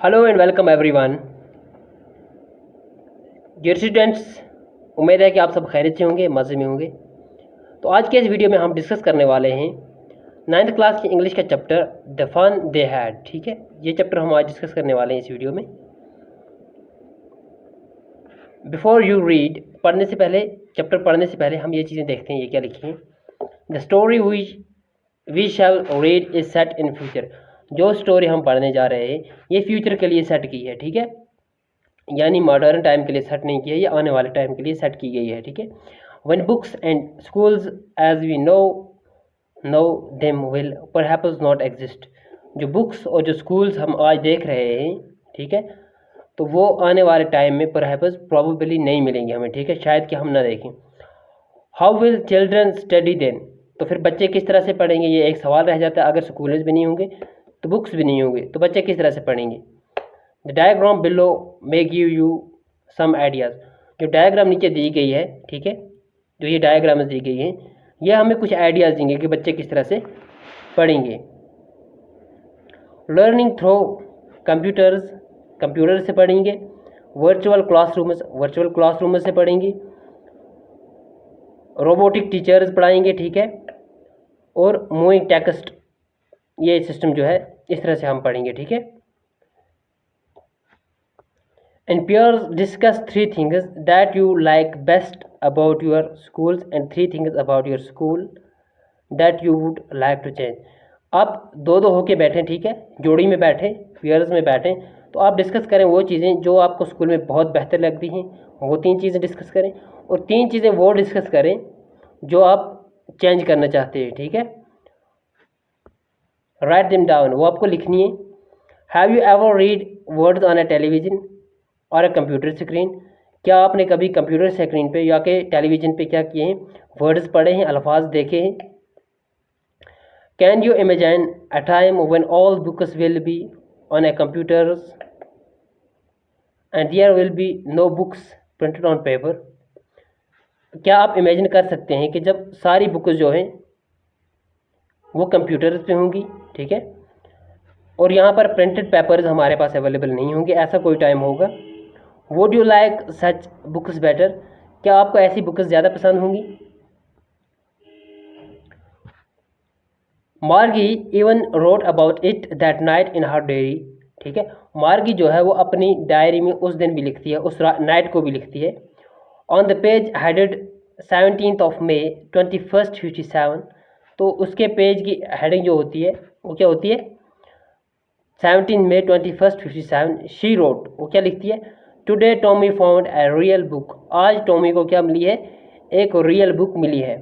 Hello and welcome everyone. Dear students, उम्मीद है कि आप सब खैरियत से होंगे, मज़े में होंगे। तो आज के इस वीडियो में हम डिस्कस करने वाले हैं 9th क्लास की इंग्लिश का chapter the fun they had. ठीक है, ये चैप्टर हम आज डिस्कस करने वाले हैं इस वीडियो में। बिफोर यू रीड, पढ़ने से पहले, चैप्टर पढ़ने से पहले हम ये चीज़ें देखते हैं, ये क्या लिखी हैं। The story we shall read is set in future. जो स्टोरी हम पढ़ने जा रहे हैं ये फ्यूचर के लिए सेट की है। ठीक है, यानी मॉडर्न टाइम के लिए सेट नहीं की है, ये आने वाले टाइम के लिए सेट की गई है। ठीक है, when books and schools as we know them will perhaps not exist. जो बुक्स और जो स्कूल्स हम आज देख रहे हैं, ठीक है, तो वो आने वाले टाइम में परहैप्स प्रोबेबली नहीं मिलेंगे हमें। ठीक है, शायद कि हम ना देखें। How will children study then. तो फिर बच्चे किस तरह से पढ़ेंगे, ये एक सवाल रह जाता है। अगर स्कूल्स भी नहीं होंगे तो बुक्स भी नहीं होंगे, तो बच्चे किस तरह से पढ़ेंगे। The diagram below may give you some ideas. जो डायग्राम नीचे दी गई है, ठीक है, जो ये डायग्राम दी गई है, ये हमें कुछ आइडियाज़ देंगे कि बच्चे किस तरह से पढ़ेंगे। लर्निंग थ्रू कंप्यूटर से पढ़ेंगे। वर्चुअल क्लासरूम से पढ़ेंगे। रोबोटिक टीचर्स पढ़ाएंगे। ठीक है, और मूविंग टेक्स्ट, ये सिस्टम जो है इस तरह से हम पढ़ेंगे। ठीक है, and peers discuss 3 things that you like best about your schools and 3 things about your school that you would like to change। आप दो दो होके बैठें, ठीक है, जोड़ी में बैठें, पेयर्स में बैठें, तो आप डिस्कस करें वो चीज़ें जो आपको स्कूल में बहुत बेहतर लगती हैं, वो 3 चीज़ें डिस्कस करें, और 3 चीज़ें वो डिस्कस करें जो आप चेंज करना चाहते हैं। ठीक है, राइट देम डाउन, वो आपको लिखनी है। Have you ever read words on a television और कंप्यूटर स्क्रीन। क्या आपने कभी कंप्यूटर स्क्रीन पे या के टेलीविज़न पे क्या किए हैं, वर्ड्स पढ़े हैं, अल्फाज देखे हैं। Can you imagine a time when all books will be on a computers and there will be no books printed on paper. क्या आप इमेजिन कर सकते हैं कि जब सारी बुक्स जो हैं वो कंप्यूटर्स पे होंगी, ठीक है, और यहाँ पर प्रिंटेड पेपर्स हमारे पास अवेलेबल नहीं होंगे, ऐसा कोई टाइम होगा। Would you like such books better. क्या आपको ऐसी बुक्स ज़्यादा पसंद होंगी। मार्गी even wrote about it that night in her diary. ठीक है, मार्गी जो है वो अपनी डायरी में उस दिन भी लिखती है, उस नाइट को भी लिखती है। ऑन द पेज हेडेड 17 मई 2157। तो उसके पेज की हेडिंग जो होती है वो क्या होती है, 17 मई 2157। शी रोट, वो क्या लिखती है, today Tommy found a real book. आज टॉमी को क्या मिली है, एक रियल बुक मिली है।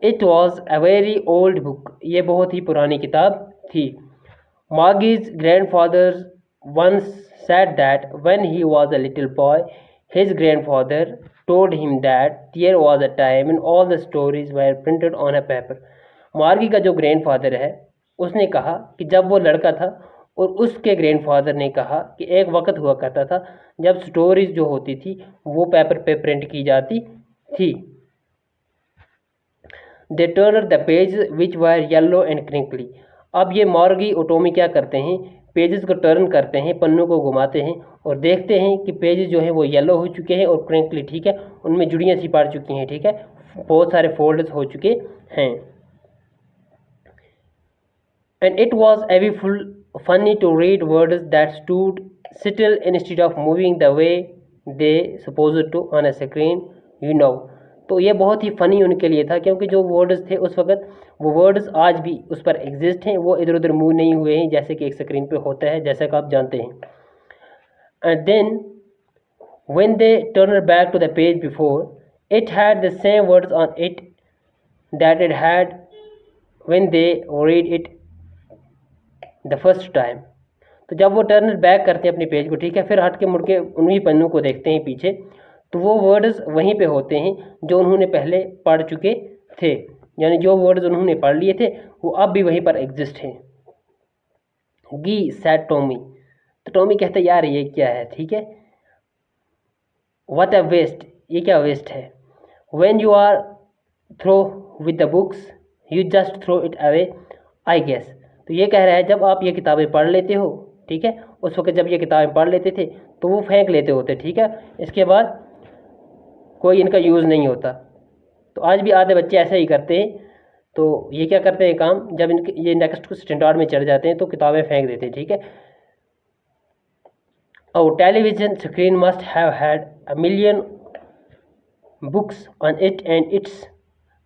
It was a very old book, ये बहुत ही पुरानी किताब थी। Margie's grandfather once said that when he was a little boy his grandfather told him that there was a time in all the stories were printed on a paper. Margie का जो grandfather है उसने कहा कि जब वो लड़का था और उसके ग्रैंडफादर ने कहा कि एक वक्त हुआ करता था जब स्टोरीज जो होती थी वो पेपर पे प्रिंट की जाती थी। They turn the page which were yellow and crinkly. अब ये मॉर्गी और टॉमी क्या करते हैं, पेजेस को टर्न करते हैं, पन्नों को घुमाते हैं और देखते हैं कि पेजेस जो हैं वो येलो हो चुके हैं और क्रिंकली, ठीक है, उनमें जुड़ियाँ सी पड़ चुकी हैं। ठीक है, बहुत सारे फोल्ड्स हो चुके हैं। And it was awfully funny to read words that stood still instead of moving the way they supposed to on a screen, you know। तो ये बहुत ही फ़नी उनके लिए था, क्योंकि जो वर्ड्स थे उस वक्त, वो वर्ड्स आज भी उस पर एग्जिस्ट हैं, वो इधर उधर मूव नहीं हुए हैं जैसे कि एक स्क्रीन पे होता है, जैसा कि आप जानते हैं। And then when they turned back to the page before, it had the same words on it that it had when they read it the first time. तो जब वो टर्न बैक करते हैं अपने पेज को, ठीक है, फिर हट के मुड़ के उन्हीं पन्नों को देखते हैं पीछे, तो वो वर्ड्स वहीं पे होते हैं जो उन्होंने पहले पढ़ चुके थे, यानी जो वर्ड्स उन्होंने पढ़ लिए थे वो अब भी वहीं पर एग्जिस्ट हैं। गी सैड टॉमी। तो टॉमी कहता है यार ये क्या है, ठीक है, व्हाट अ वेस्ट, ये क्या वेस्ट है। When you are through with the books you just throw it away I guess. तो ये कह रहा है जब आप ये किताबें पढ़ लेते हो, ठीक है। उस वक्त जब ये किताबें पढ़ लेते थे तो वो फेंक लेते होते, ठीक है। इसके बाद कोई इनका यूज़ नहीं होता। तो आज भी आधे बच्चे ऐसा ही करते हैं। तो ये क्या करते हैं काम, जब इनके ये नेक्स्ट स्टैंडर्ड में चढ़ जाते हैं तो किताबें फेंक देते हैं, ठीक है। और television screen must have had a million books on it and it's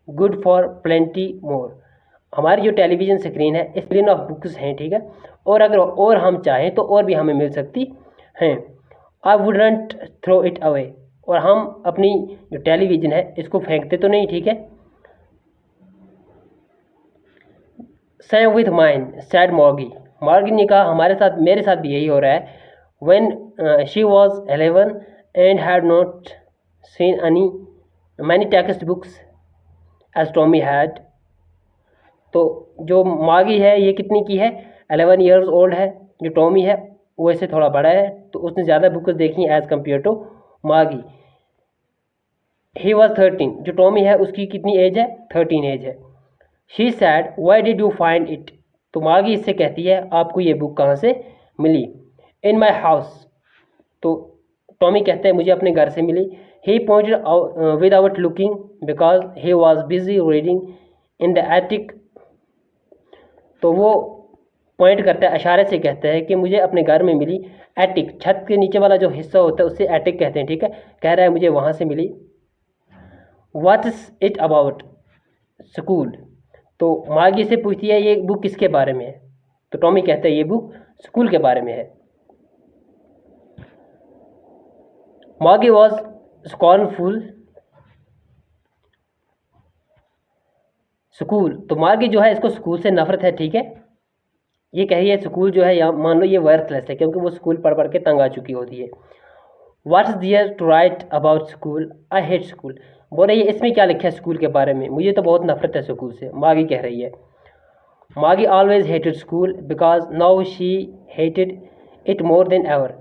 good for plenty more. हमारी जो टेलीविज़न स्क्रीन है इस मिलियन ऑफ बुक्स हैं, ठीक है। और अगर और हम चाहें तो और भी हमें मिल सकती हैं। I wouldn't throw it away. और हम अपनी जो टेलीविज़न है इसको फेंकते तो नहीं, ठीक है। Same with mine said Margie. Margie ने कहा हमारे साथ, मेरे साथ भी यही हो रहा है। When she was 11 and had not seen any many text books as Tommy had. तो जो मॉर्गी है ये कितनी की है, 11 ईयर्स ओल्ड है। जो टॉमी है वो इससे थोड़ा बड़ा है, तो उसने ज़्यादा बुक्स देखी as compared to Margie. He was 13। जो टॉमी है उसकी कितनी एज है, 13 एज है। She said why did you find it. तो मॉर्गी इससे कहती है आपको ये बुक कहाँ से मिली। इन माई हाउस। तो टॉमी कहते हैं मुझे अपने घर से मिली। He pointed without looking because he was busy reading in the attic. तो वो पॉइंट करता है, इशारे से कहता है कि मुझे अपने घर में मिली। एटिक छत के नीचे वाला जो हिस्सा होता है उससे एटिक कहते हैं, ठीक है। कह रहा है मुझे वहाँ से मिली। What is it about school. तो मार्गी से पूछती है ये बुक किसके बारे में है। तो टॉमी कहता है ये बुक स्कूल के बारे में है। मार्गी वॉज स्कॉर्नफुल स्कूल। तो मार्गी जो है इसको स्कूल से नफरत है, ठीक है। ये कह रही है स्कूल जो है, या मान लो ये वर्थलेस है क्योंकि वो स्कूल पढ़ पढ़ के तंग आ चुकी होती है। What's there to write about school, I hate school. बोल रही है इसमें क्या लिखा है स्कूल के बारे में, मुझे तो बहुत नफरत है स्कूल से, मार्गी कह रही है। मार्गी always hated school because now she hated it more than ever.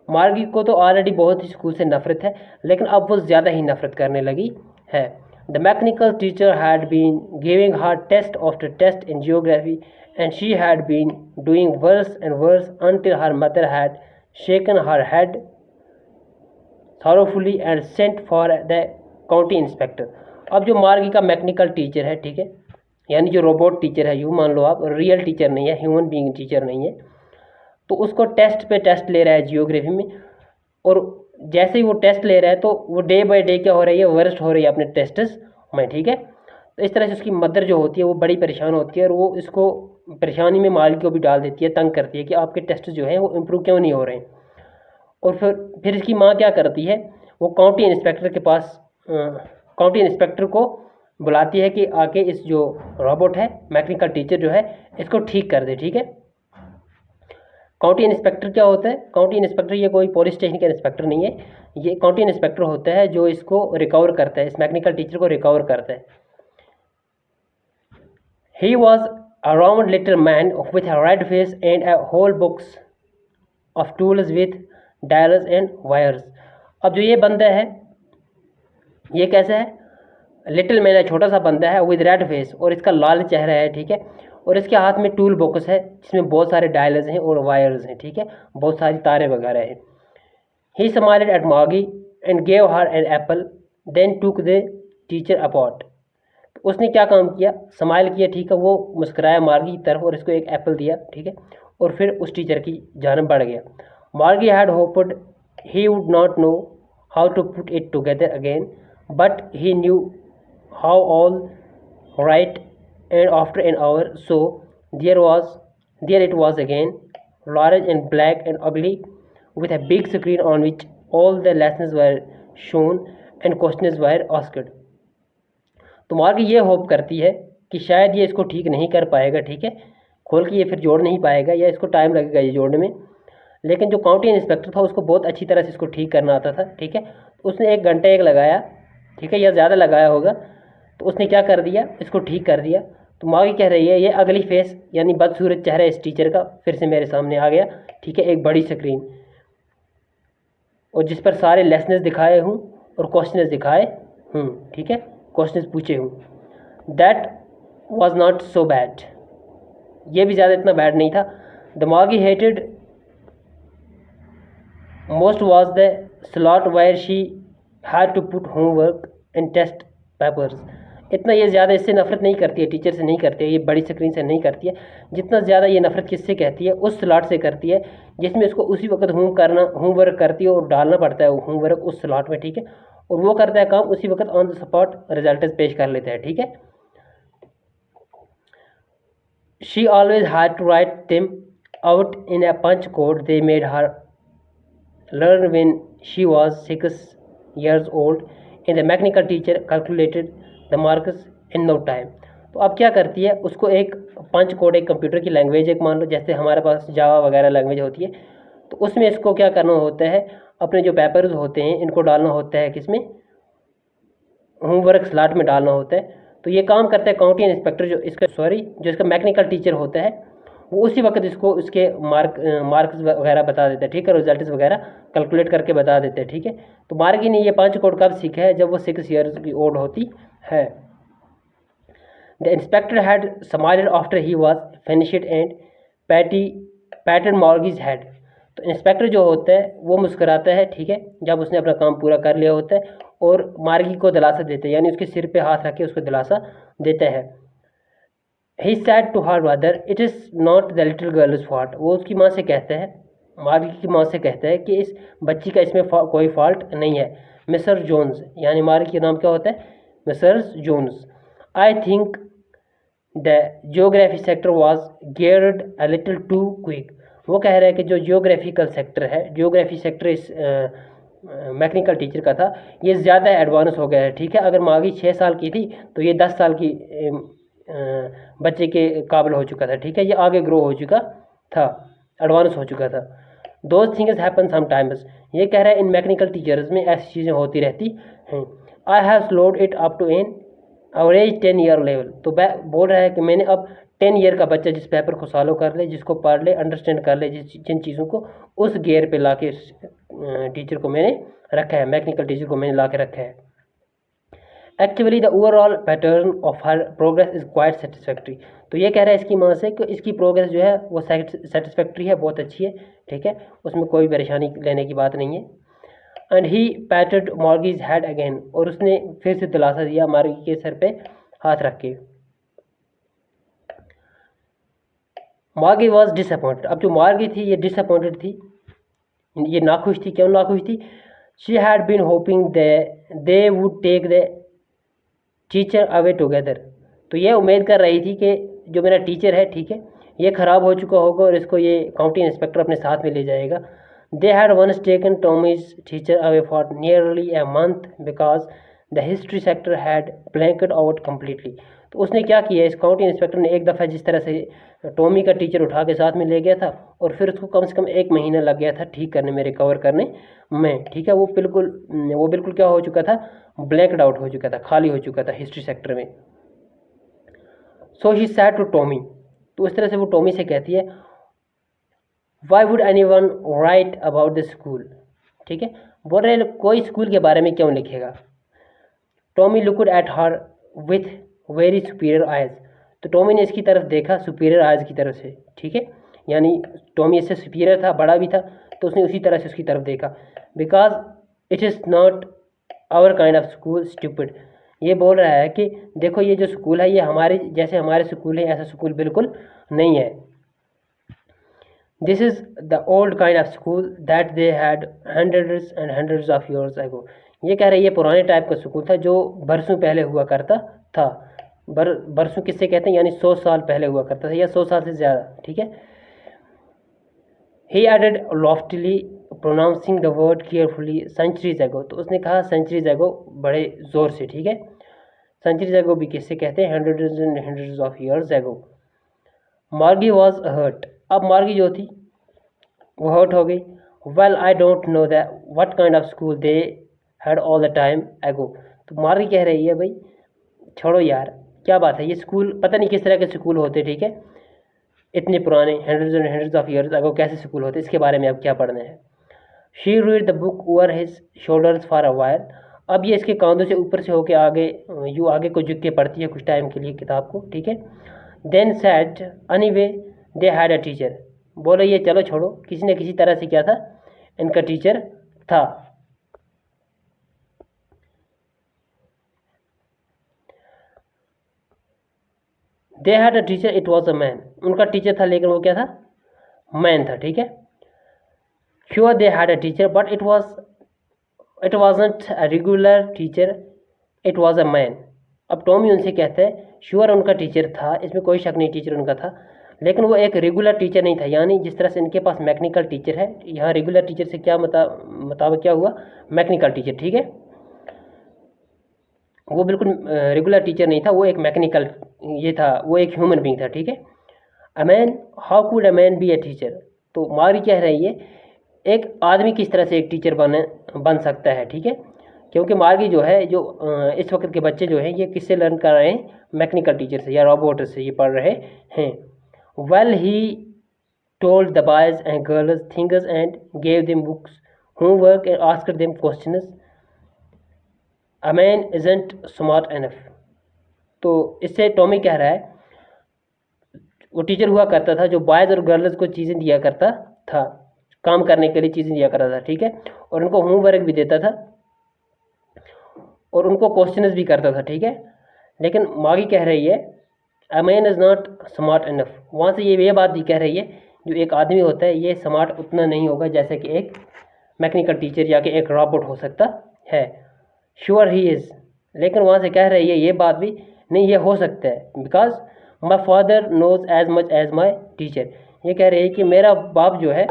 मार्गी को तो ऑलरेडी बहुत ही स्कूल से नफरत है, लेकिन अब वो ज़्यादा ही नफरत करने लगी है। The mechanical teacher had been giving her test after test in geography and she had been doing worse and worse until her mother had shaken her head sorrowfully and sent for the county inspector। अब जो मार्गी का mechanical teacher है, ठीक है, यानी जो robot teacher है, यूँ मान लो आप, रियल टीचर नहीं है, ह्यूमन बीइंग टीचर नहीं है, तो उसको टेस्ट पे टेस्ट ले रहा है जियोग्राफी में। और जैसे ही वो टेस्ट ले रहा है तो वो डे बाय डे क्या हो रही है, वर्स्ट हो रही है अपने टेस्ट्स में, ठीक है। तो इस तरह से उसकी मदर जो होती है वो बड़ी परेशान होती है और वो इसको परेशानी में मार्गी को भी डाल देती है, तंग करती है कि आपके टेस्ट जो हैं वो इम्प्रूव क्यों नहीं हो रहे हैं। और फिर इसकी माँ क्या करती है, वो काउंटी इंस्पेक्टर के पास काउंटी इंस्पेक्टर को बुलाती है कि आके इस जो रोबोट है, मैकेनिकल टीचर जो है, इसको ठीक कर दे, ठीक है। काउंटी इंस्पेक्टर क्या होता है, काउंटी इंस्पेक्टर ये कोई पुलिस स्टेशन का इंस्पेक्टर नहीं है, ये काउंटी इंस्पेक्टर होता है जो इसको रिकवर करता है, इस मैकेनिकल टीचर को रिकवर करता है। He was a round little man with a red face and a whole box of tools with dials and wires। अब जो ये बंदा है ये कैसा है, लिटिल मैन है, छोटा सा बंदा है, विद रेड फेस, और इसका लाल चेहरा है, ठीक है। और इसके हाथ में टूल बॉक्स है जिसमें बहुत सारे डायल्स हैं और वायर्स हैं, ठीक है, बहुत सारी तारें वगैरह हैं। He smiled at Margie and gave her an apple then took the teacher apart. उसने क्या काम किया, स्माइल किया, ठीक है, वो मुस्कुराया मार्गी की तरफ और इसको एक एप्पल दिया, ठीक है, और फिर उस टीचर की जानब बढ़ गया। Margie had hoped he would not know how to put it together again but he knew how all right and after an hour so there it was again large and black and ugly with a big screen on which all the lessons were shown and questions were asked। तो मार्गी ये hope करती है कि शायद ये इसको ठीक नहीं कर पाएगा, ठीक है, खोल के ये फिर जोड़ नहीं पाएगा या इसको टाइम लगेगा ये जोड़ने में। लेकिन जो काउंटी इंस्पेक्टर था उसको बहुत अच्छी तरह से इसको ठीक करना आता था, ठीक है। उसने 1 घंटा लगाया, ठीक है, या ज़्यादा लगाया होगा, तो उसने क्या कर दिया, इसको ठीक कर दिया। तो मार्गी कह रही है ये अगली फेस यानी बदसूरत चेहरा इस टीचर का फिर से मेरे सामने आ गया, ठीक है, एक बड़ी स्क्रीन और जिस पर सारे लेसन्स दिखाए हूँ और क्वेश्चंस दिखाए हूँ, ठीक है, क्वेश्चंस पूछे हूँ। That was not so bad, ये भी ज़्यादा इतना बैड नहीं था। द मार्गी hated Most was the slot where she had to put homework and test papers. इतना ये ज़्यादा इससे नफरत नहीं करती है, टीचर से नहीं करती है, ये बड़ी स्क्रीन से नहीं करती है। जितना ज़्यादा ये नफरत किससे कहती है, उस स्लॉट से करती है जिसमें उसको उसी वक्त होमवर्क करती है और डालना पड़ता है होमवर्क उस स्लॉट में, ठीक है। और वो करता है काम उसी वक्त, ऑन द स्पॉट रिजल्ट पेश कर लेता है, ठीक है। She always had to write them out in a punch code they made her learn when she was 6 years old and the mechanical teacher calculated the marks in no time. तो अब क्या करती है, उसको एक पंच कोड, एक computer की language, एक मान लो जैसे हमारे पास जावा वगैरह लैंग्वेज होती है, तो उसमें इसको क्या करना होता है, अपने जो पेपर्स होते हैं इनको डालना होता है किसमें, होमवर्क स्लॉट में डालना होता है। तो ये काम करता है काउंटी इंस्पेक्टर, जो इसका मैकेनिकल टीचर होता है, वो उसी वक्त इसको उसके मार्क्स वगैरह बता देता है, ठीक है, रिजल्ट्स वगैरह कैलकुलेट करके बता देते हैं, ठीक है। तो मार्गी ने ये 5 कोड कब सीखा है, जब वो 6 ईयर्स की ओल्ड होती है। The inspector had smiled after he was finished and patted Margie's head. तो इंस्पेक्टर जो होता है वो मुस्कुराता है, ठीक है, जब उसने अपना काम पूरा कर लिया होता है, और मार्गी को दिलासा देता है, यानी उसके सिर पे हाथ रख के उसको दिलासा देता है। He said to her brother, "It is not the little girl's fault." वो उसकी माँ से कहता है, मार्गी की माँ से कहता है कि इस बच्ची का इसमें कोई फॉल्ट नहीं है। मिस्टर जोन्स, यानी मार्गी का नाम क्या होता है, Mister Jones. I think the geography sector was geared a little too quick. वो कह रहा है कि जो जियोग्राफिकल सेक्टर है, जियोग्राफी सेक्टर इस मैकेनिकल टीचर का था, ये ज़्यादा एडवांस हो गया है, ठीक है। अगर मार्गी 6 साल की थी तो ये 10 साल की बच्चे के काबिल हो चुका था, ठीक है, ये आगे ग्रो हो चुका था, एडवांस हो चुका था। दोज थिंग्स हैपन समटाइम्स, ये कह रहा है इन मैकेनिकल टीचर्स में ऐसी चीज़ें होती रहती हैं। I have slowed it up to an average 10 year level. तो बोल रहा है कि मैंने अब 10 ईयर का बच्चा जिस पेपर को सॉल्व कर ले, जिसको पढ़ ले, अंडरस्टैंड कर ले, जिन चीज़ों को, उस गियर पे ला के टीचर को मैंने रखा है, मैकेनिकल टीचर को मैंने ला के रखा है। Actually the overall pattern of her progress is quite satisfactory. तो ये कह रहा है इसकी माँ से कि इसकी प्रोग्रेस जो है वो सेटिस्फैक्ट्री है, बहुत अच्छी है, ठीक है, उसमें कोई परेशानी लेने की बात नहीं है। And he patted Margie's head again, और उसने फिर से दिलासा दिया मार्गी के सर पे हाथ रख के। मार्गी वॉज डिसअपॉइंटेड। अब जो मार्गी थी ये डिसअपॉइंटेड थी, ये नाखुश थी। क्यों नाखुश थी? She had been hoping they would take the teacher away together. तो ये उम्मीद कर रही थी कि जो मेरा टीचर है, ठीक है, ये ख़राब हो चुका होगा और इसको ये काउंटी इंस्पेक्टर अपने साथ में ले जाएगा। They had once taken Tommy's teacher away for nearly a month because the history sector had blanked out completely. तो उसने क्या किया, इस काउंटी इंस्पेक्टर ने एक दफ़ा जिस तरह से टॉमी का टीचर उठा के साथ में ले गया था, और फिर उसको कम से कम 1 महीना लग गया था ठीक करने में, रिकवर करने में, ठीक है। वो बिल्कुल क्या हो चुका था, ब्लैंकड आउट हो चुका था, खाली हो चुका था हिस्ट्री सेक्टर में। सो ही सैड टू टॉमी। तो उस तरह से वो टॉमी से कहती है, why would any one right about the school, ठीक है, बोल रहे कोई स्कूल के बारे में क्यों लिखेगा। Tommy looked at her with very superior eyes. तो टॉमी ने इसकी तरफ देखा सुपीरियर आइज की तरफ से, ठीक है, यानी टॉमी इससे सुपीरियर था, बड़ा भी था, तो उसने उसी तरह से उसकी तरफ देखा। Because it is not our kind of school stupid. ये बोल रहा है कि देखो ये जो स्कूल है ये हमारे जैसे हमारे स्कूल है, ऐसा स्कूल बिल्कुल नहीं है। This is the old kind of school that they had hundreds and hundreds of years ago. ये कह रहे हैं ये पुराने टाइप का स्कूल था जो बरसों पहले हुआ करता था। बरसों किससे कहते हैं, यानी 100 साल पहले हुआ करता था, या 100 साल से ज़्यादा, ठीक है। He added loftily pronouncing the word carefully centuries ago. तो उसने कहा सेंचुरीज एगो बड़े ज़ोर से, ठीक है। सेंचुरीज एगो भी किससे कहते हैं, hundreds and hundreds of years ago. मार्गी वॉज हर्ट। अब मार्गी जो थी वो हर्ट हो गई। Well I don't know that what kind of school they had all the time एगो। तो मार्गी कह रही है, भाई छोड़ो यार, क्या बात है, ये स्कूल पता नहीं किस तरह के स्कूल होते, ठीक है, इतने पुराने hundreds and hundreds of years ago कैसे स्कूल होते, इसके बारे में अब क्या पढ़ना है। She read the book over his shoulders for a while. अब ये इसके कांधों से ऊपर से होके आगे को झुक के पढ़ती है कुछ टाइम के लिए किताब को, ठीक है। Then said anyway they had a teacher. बोलो ये चलो छोड़ो, किसी न किसी तरह से क्या था, इनका टीचर था। दे had a teacher it was a man, उनका टीचर था लेकिन वो क्या था, मैन था, ठीक है। Sure they had a teacher but it wasn't a regular teacher, it was a man. अब टॉमी उनसे कहता है श्योर उनका टीचर था, इसमें कोई शक नहीं टीचर उनका था, लेकिन वो एक रेगुलर टीचर नहीं था। यानी जिस तरह से इनके पास मैकेनिकल टीचर है, यहाँ रेगुलर टीचर से क्या मतलब क्या हुआ, मैकेनिकल टीचर, ठीक है। वो बिल्कुल रेगुलर टीचर नहीं था, वो एक मैकेनिकल ये था, वो एक ह्यूमन बीइंग था, ठीक है। A man, how could a man B a teacher. तो मारी कह रही है एक आदमी किस तरह से एक टीचर बन सकता है, ठीक है। क्योंकि मार्गी जो है, जो इस वक्त के बच्चे जो हैं ये किससे लर्न कर रहे हैं, मैकेनिकल टीचर से या रोबोट से ये पढ़ रहे हैं। Well he told the boys and girls things and gave them books homework and asked them questions. A man isn't smart enough. तो इससे टॉमी कह रहा है वो टीचर हुआ करता था जो बॉयज़ और गर्ल्स को चीज़ें दिया करता था, काम करने के लिए चीज़ें दिया करता था, ठीक है। और उनको होमवर्क भी देता था और उनको क्वेश्चंस भी करता था, ठीक है। लेकिन मागी कह रही है a man is not smart enough. वहाँ से ये बात भी कह रही है जो एक आदमी होता है ये स्मार्ट उतना नहीं होगा जैसे कि एक मैकेनिकल टीचर या कि एक रोबोट हो सकता है। श्योर ही इज़, लेकिन वहाँ से कह रही है ये बात भी नहीं, ये हो सकता है because my father knows as much as my teacher. ये कह रही है कि मेरा बाप जो है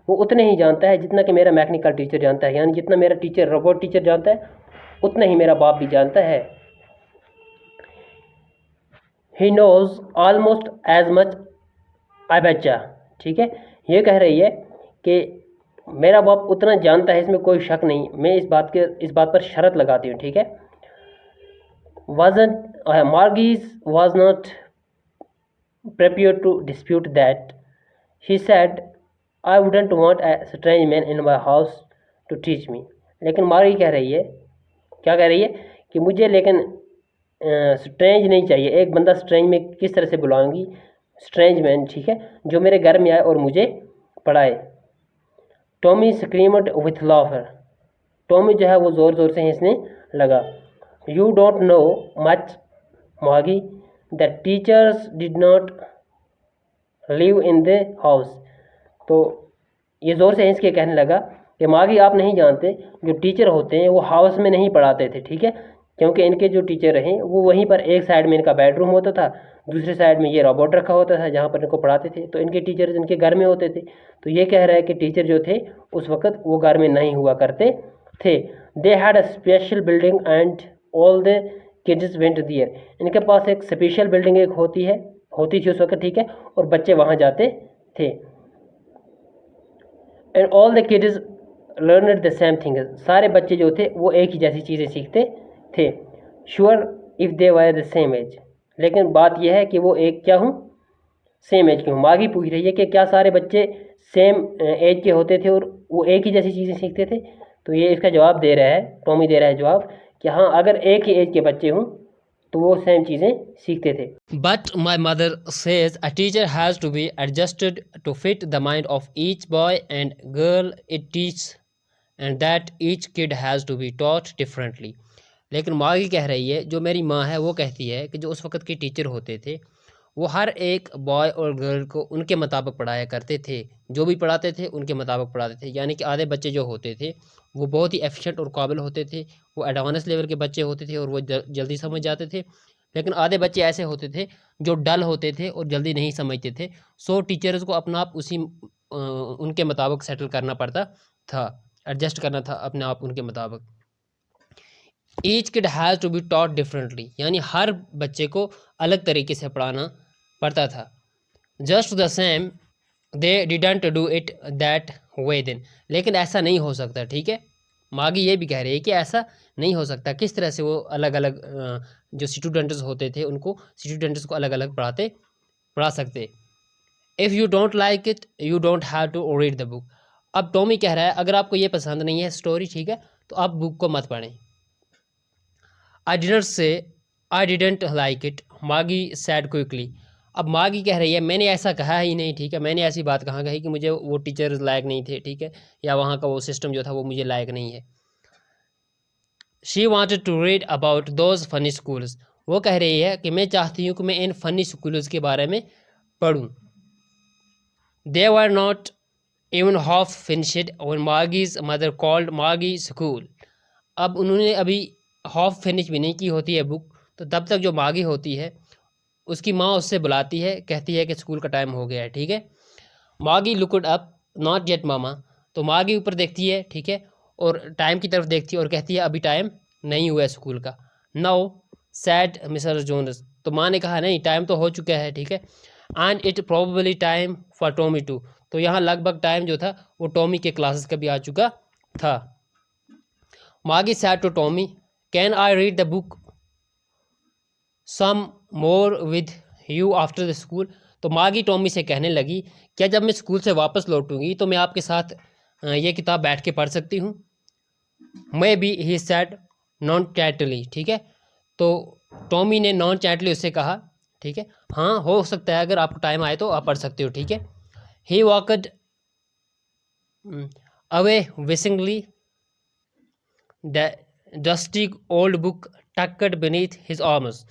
वो उतने ही जानता है जितना कि मेरा मैकेनिकल टीचर जानता है, यानी जितना मेरा टीचर रोबोट टीचर जानता है उतना ही मेरा बाप भी जानता है। He knows almost as much I बच्चा, ठीक है। ये कह रही है कि मेरा बाप उतना जानता है, इसमें कोई शक नहीं, मैं इस बात पर शर्त लगाती हूँ, ठीक है। Margis was not prepared to dispute that. She said, I wouldn't want a strange man in my house to teach me. लेकिन मार्गी कह रही है, क्या कह रही है कि मुझे लेकिन स्ट्रेंज नहीं चाहिए, एक बंदा स्ट्रेंज में किस तरह से बुलाऊंगी, स्ट्रेंज मैन, ठीक है, जो मेरे घर में आए और मुझे पढ़ाए। Tommy screamed with लाफर। टॉमी जो है वो ज़ोर ज़ोर से हंसने लगा। यू डोंट नो मच मागी, the teachers did not live in the house. तो ये ज़ोर से हंस के कहने लगा कि मागी आप नहीं जानते, जो टीचर होते हैं वो हाउस में नहीं पढ़ाते थे, ठीक है। क्योंकि इनके जो टीचर रहे वो वहीं पर एक साइड में इनका बेडरूम होता था, दूसरे साइड में ये रोबोट रखा होता था जहाँ पर इनको पढ़ाते थे। तो इनके टीचर्स इनके घर में होते थे। तो ये कह रहा है कि टीचर जो थे उस वक्त वो घर में नहीं हुआ करते थे। They had a special building and all the kids went there. इनके पास एक स्पेशल बिल्डिंग एक होती थी उस वक्त, ठीक है, और बच्चे वहाँ जाते थे। And all the kids learned the same thing. सारे बच्चे जो थे वो एक ही जैसी चीज़ें सीखते थे। Sure if they were the same age. लेकिन बात यह है कि वो एक क्या हूँ, सेम एज के हूँ। मागी पूछ रही है कि क्या सारे बच्चे सेम एज के होते थे और वो एक ही जैसी चीज़ें सीखते थे। तो ये इसका जवाब दे रहा है, टॉमी दे रहा है जवाब कि हाँ, अगर एक ही एज के बच्चे हों तो वो सेम चीज़ें सीखते थे। But my mother says a teacher has to be adjusted to fit the mind of each boy and girl it teach and that each kid has to be taught differently. लेकिन मागी कह रही है, जो मेरी माँ है वो कहती है कि जो उस वक्त के टीचर होते थे वो हर एक बॉय और गर्ल को उनके मुताबिक पढ़ाया करते थे, जो भी पढ़ाते थे उनके मुताबिक पढ़ाते थे। यानी कि आधे बच्चे जो होते थे वो बहुत ही एफिशिएंट और काबिल होते थे, वो एडवांस लेवल के बच्चे होते थे और वो जल्दी समझ जाते थे। लेकिन आधे बच्चे ऐसे होते थे जो डल होते थे और जल्दी नहीं समझते थे। सो टीचर्स को अपना आप उनके मुताबिक सेटल करना पड़ता था, एडजस्ट करना था अपने आप उनके मुताबिक। Each kid has to be taught differently, यानी हर बच्चे को अलग तरीके से पढ़ाना पड़ता था। Just the same they didn't do it that way then. लेकिन ऐसा नहीं हो सकता, ठीक है। मागी ये भी कह रही है कि ऐसा नहीं हो सकता। किस तरह से वो अलग अलग जो स्टूडेंट्स होते थे उनको स्टूडेंट्स को अलग अलग पढ़ा सकते। If you don't like it you don't have to read the book. अब टॉमी कह रहा है अगर आपको ये पसंद नहीं है स्टोरी, ठीक है, तो आप बुक को मत पढ़ें। I didn't say I didn't like it, मागी सैड क्विकली। अब मागी कह रही है मैंने ऐसा कहा ही नहीं, ठीक है, मैंने ऐसी बात कहाँ कही कि मुझे वो टीचर्स लायक नहीं थे, ठीक है, या वहाँ का वो सिस्टम जो था वो मुझे लायक नहीं है। She wanted to read about those funny schools, वो कह रही है कि मैं चाहती हूँ कि मैं इन फनी स्कूल्स के बारे में पढ़ूँ। They were not even half finished और मागीज मदर कॉल्ड मागी स्कूल। अब उन्होंने अभी हाफ फिनिश भी नहीं की होती है बुक, तो तब तक जो मागी होती है उसकी माँ उससे बुलाती है, कहती है कि स्कूल का टाइम हो गया है, ठीक है। मागी लुकड अप नॉट येट मामा, तो मागी ऊपर देखती है, ठीक है, और टाइम की तरफ देखती है और कहती है अभी टाइम नहीं हुआ है स्कूल का। नाउ सैड मिस्टर जोन्स, तो माँ ने कहा नहीं टाइम तो हो चुका है, ठीक है। And it probably time for Tommy too, तो यहाँ लगभग टाइम जो था वो टॉमी के क्लासेस का भी आ चुका था। मागी said to Tommy can I read the book some more with you after the school, तो मागी टॉमी से कहने लगी क्या जब मैं स्कूल से वापस लौटूंगी तो मैं आपके साथ ये किताब बैठ के पढ़ सकती हूँ। Maybe he said nonchalantly, ठीक है, तो टॉमी ने नॉन चैटली उससे कहा, ठीक है, हाँ हो सकता है अगर आपको टाइम आए तो आप पढ़ सकते हो, ठीक है। ही वॉकड अवे विसिंगली the dusty old book tucked beneath his arms,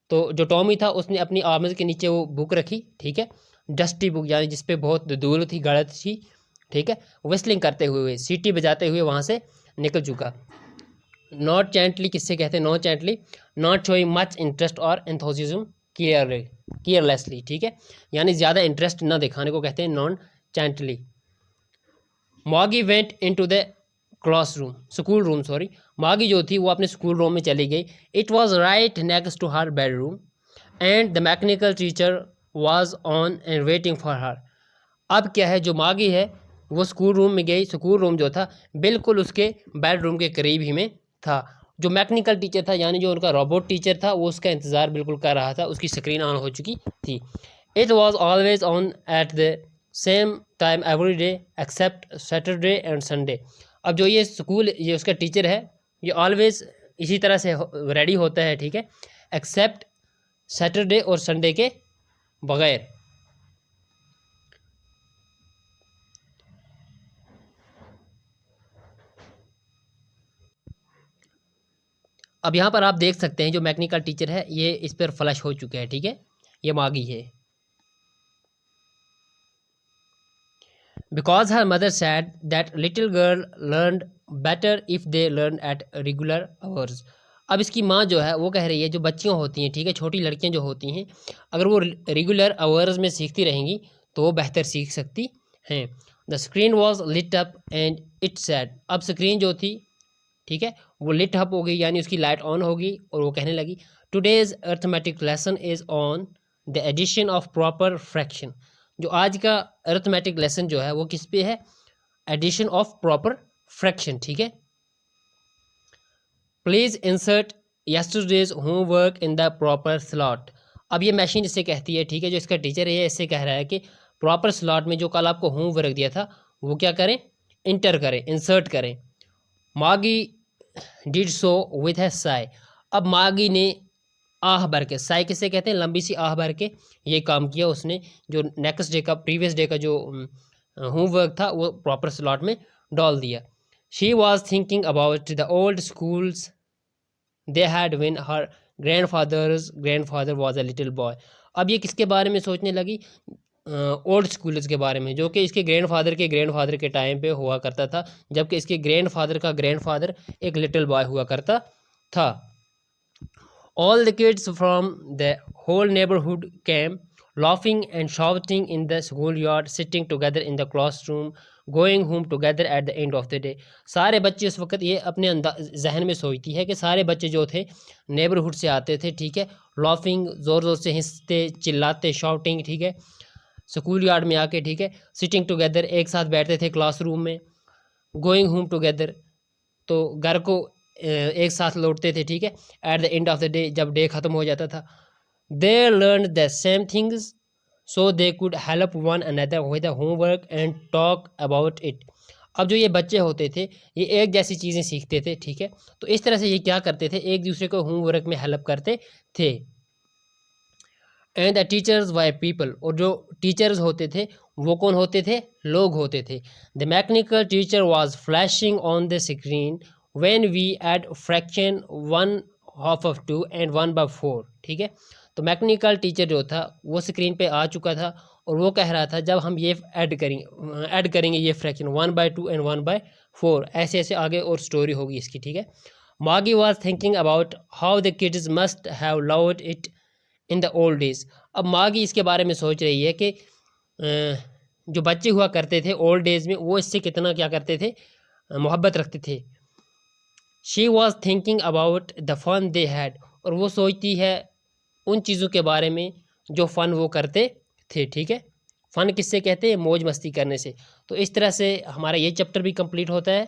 तो जो टॉमी था उसने अपनी आर्म्स के नीचे वो बुक रखी, ठीक है, डस्टी बुक यानी जिसपे बहुत धूल थी, गड़त थी, ठीक है, विस्लिंग करते हुए सीटी बजाते हुए वहाँ से निकल चुका। नॉट चैंटली किससे कहते हैं, nonchalantly, not showing much interest और एंथोसिज्म केयरलेसली, ठीक है, यानी ज़्यादा इंटरेस्ट न दिखाने को कहते हैं नॉन चैंटली। मॉगी went into the classroom school room, sorry, मागी जो थी वो अपने स्कूल रूम में चली गई। It was right next to her bedroom and the mechanical teacher was on and waiting for her. अब क्या है, जो मागी है वो स्कूल रूम में गई, स्कूल रूम जो था बिल्कुल उसके बेडरूम के करीब ही में था। जो मैकेनिकल टीचर था यानी जो उनका रोबोट टीचर था वो उसका इंतज़ार बिल्कुल कर रहा था, उसकी स्क्रीन ऑन हो चुकी थी। It was always on at the same time every day except Saturday and Sunday. अब जो ये स्कूल ये उसका टीचर है ये ऑलवेज इसी तरह से रेडी होता है, ठीक है, एक्सेप्ट सैटरडे और संडे के बगैर। अब यहाँ पर आप देख सकते हैं जो मैकेनिकल टीचर है ये इस पर फ्लश हो चुका है, ठीक है, ये मागी है। Because her mother sad that little girl learn better if they learn at regular hours. अब इसकी माँ जो है वो कह रही है जो बच्चियाँ होती हैं, ठीक है, छोटी लड़कियाँ जो होती हैं अगर वो रेगुलर आवर्स में सीखती रहेंगी तो वो बेहतर सीख सकती हैं। The screen was lit up and it said, अब स्क्रीन जो थी, ठीक है, वो लिट अप हो गई यानी उसकी लाइट ऑन होगी और वो कहने लगी today's arithmetic lesson is on the addition of proper fraction. जो आज का अर्थमेटिक लेसन जो है वो किस पे है, एडिशन ऑफ प्रॉपर फ्रैक्शन, ठीक है। Please insert yesterday's homework in the proper slot. अब ये मशीन इससे कहती है, ठीक है, जो इसका टीचर है इससे कह रहा है कि प्रॉपर स्लॉट में जो कल आपको होमवर्क दिया था वो क्या करें, इंटर करें, इंसर्ट करें। मागी डिड सो विथ है साई, अब मागी ने आह भर के, साई किसे कहते हैं, लंबी सी आह भर के ये काम किया उसने, जो नेक्स्ट डे का प्रीवियस डे का जो होमवर्क था वो प्रॉपर स्लॉट में डाल दिया। She was thinking about the old schools they had when her grandfather was a little boy. अब ये किसके बारे में सोचने लगी, ओल्ड स्कूल्स के बारे में, जो कि इसके ग्रैंडफादर के टाइम पे हुआ करता था, जबकि इसके ग्रैंडफादर का ग्रैंडफादर एक लिटिल बॉय हुआ करता था। All the kids from the whole neighbourhood came laughing and shouting in the schoolyard, sitting together in the classroom, going home together at the end of the day। सारे बच्चे उस वक्त ये अपने जहन में सोचती है कि सारे बच्चे जो थे नेबरहुड से आते थे, ठीक है, लॉफिंग ज़ोर ज़ोर से हंसते चिल्लाते, शाउटिंग, ठीक है, स्कूल यार्ड में आके, ठीक है, सिटिंग टुगेदर एक साथ बैठते थे क्लासरूम में, गोइंग होम टुगेदर तो घर को एक साथ लौटते थे, ठीक है, at the end of the day जब डे ख़त्म हो जाता था। They learn the same things so they could help one another with the homework and talk about it. अब जो ये बच्चे होते थे ये एक जैसी चीज़ें सीखते थे, ठीक है, तो इस तरह से ये क्या करते थे, एक दूसरे को होमवर्क में हेल्प करते थे। And the teachers why people, और जो टीचर्स होते थे वो कौन होते थे, लोग होते थे। The mechanical teacher was flashing on the screen when we add fraction 1/2 and 1/4, ठीक है। तो मैकेनिकल टीचर जो था वो स्क्रीन पे आ चुका था और वो कह रहा था जब हम ये ऐड करेंगे ये फ्रैक्शन 1/2 एंड 1/4, ऐसे ऐसे आगे और स्टोरी होगी इसकी, ठीक है। मागी was thinking about how the kids must have loved it in the old days. अब मागी इसके बारे में सोच रही है कि जो बच्चे हुआ करते थे ओल्ड डेज में वो इससे कितना क्या करते थे, मोहब्बत रखते थे। She was thinking about the fun they had, और वो सोचती है उन चीज़ों के बारे में जो फ़न वो करते थे, ठीक है। फ़न किससे कहते हैं, मौज मस्ती करने से। तो इस तरह से हमारा ये चैप्टर भी कंप्लीट होता है।